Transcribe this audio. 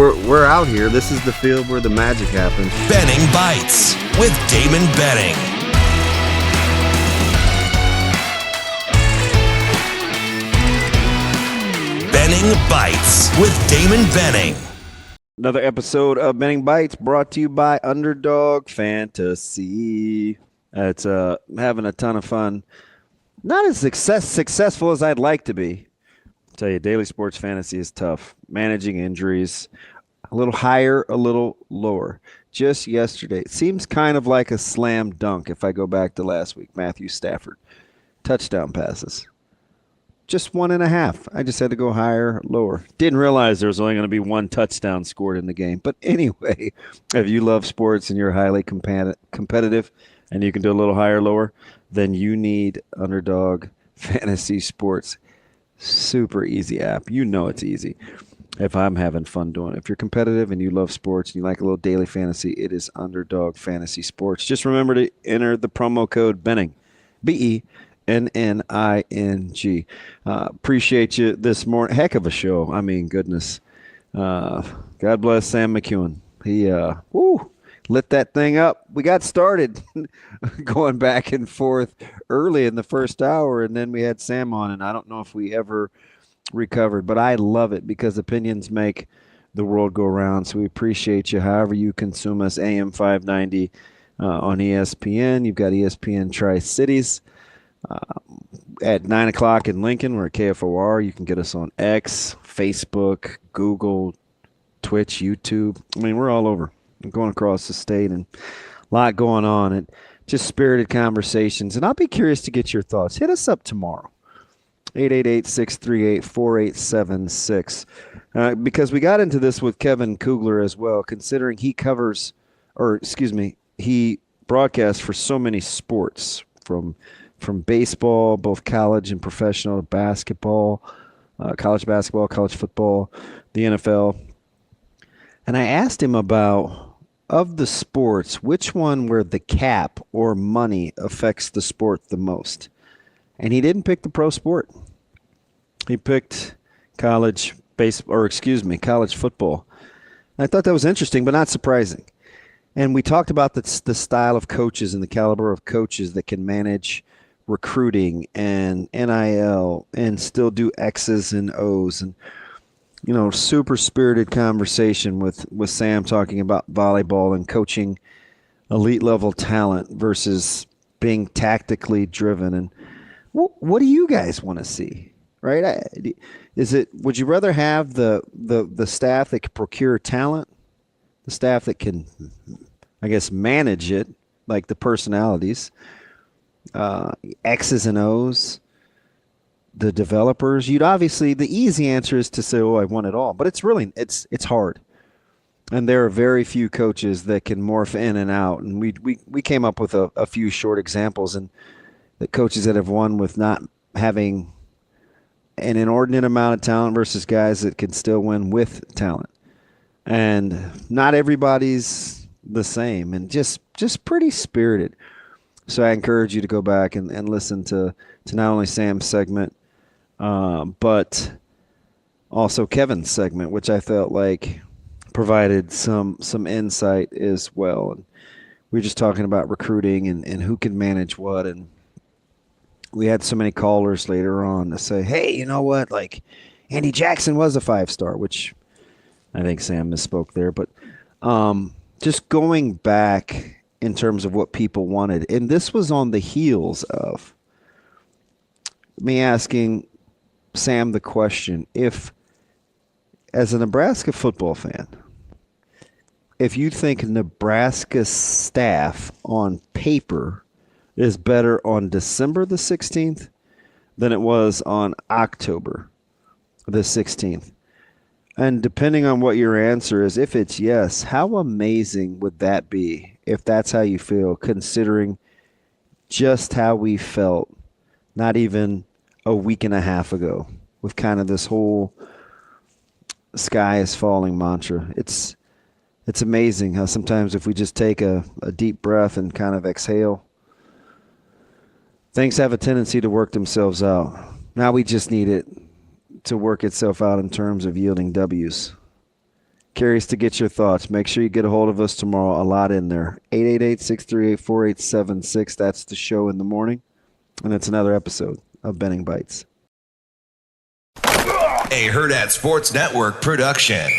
we're out here. This is the field where the magic happens. Benning Bites with Damon Benning. Benning Bites with Damon Benning. Another episode of Benning Bites brought to you by Underdog Fantasy. It's having a ton of fun. Not as successful as I'd like to be. I'll tell you, daily sports fantasy is tough. Managing injuries, a little higher, a little lower. Just yesterday, it seems kind of like a slam dunk if I go back to last week. Matthew Stafford, touchdown passes. Just 1.5. I just had to go higher, lower. Didn't realize there was only going to be one touchdown scored in the game. But anyway, if you love sports and you're highly competitive and you can do a little higher, lower, then you need Underdog Fantasy Sports. Super easy app. You know it's easy if I'm having fun doing it. If you're competitive and you love sports and you like a little daily fantasy, it is Underdog Fantasy Sports. Just remember to enter the promo code Benning, BENNING. Appreciate you this morning. Heck of a show. I mean, goodness. God bless Sam McKewon. He lit that thing up. We got started going back and forth early in the first hour, and then we had Sam on, and I don't know if we ever recovered, but I love it because opinions make the world go round. So we appreciate you however you consume us. AM 590 on ESPN. You've got ESPN Tri-Cities. At 9 o'clock in Lincoln, we're at KFOR. You can get us on X, Facebook, Google, Twitch, YouTube. I mean, we're all over. We're going across the state and a lot going on. And just spirited conversations. And I'll be curious to get your thoughts. Hit us up tomorrow. 888-638-4876. Because we got into this with Kevin Kugler as well, considering he broadcasts for so many sports, from baseball, both college and professional, to basketball, college basketball, college football, the NFL. And I asked him about, of the sports, which one where the cap or money affects the sport the most? And he didn't pick the pro sport. He picked college football. And I thought that was interesting, but not surprising. And we talked about the style of coaches and the caliber of coaches that can manage recruiting and NIL and still do X's and O's, and super spirited conversation with Sam talking about volleyball and coaching elite level talent versus being tactically driven. And what do you guys want to see, right? Would you rather have the staff that can procure talent, the staff that can, I guess, manage it, like the personalities, X's and O's, the developers? You'd obviously, the easy answer is to say, I want it all, but it's hard. And there are very few coaches that can morph in and out. And we came up with a few short examples, and the coaches that have won with not having an inordinate amount of talent versus guys that can still win with talent. And not everybody's the same, and just pretty spirited. So I encourage you to go back and listen to not only Sam's segment, but also Kevin's segment, which I felt like provided some insight as well. And we were just talking about recruiting and who can manage what. And we had so many callers later on to say, hey, you know what? Like, Andy Jackson was a 5-star, which I think Sam misspoke there. But just going back in terms of what people wanted. And this was on the heels of me asking Sam the question, if, as a Nebraska football fan, if you think Nebraska's staff on paper is better on December the 16th than it was on October the 16th. And depending on what your answer is, if it's yes, how amazing would that be if that's how you feel, considering just how we felt not even a week and a half ago with kind of this whole sky is falling mantra. It's amazing how sometimes if we just take a deep breath and kind of exhale, things have a tendency to work themselves out. Now we just need it to work itself out in terms of yielding W's. Curious to get your thoughts. Make sure you get a hold of us tomorrow. A lot in there. 888-638-4876. That's the show in the morning. And it's another episode of Benning Bites. A Hurrdat Sports Network production.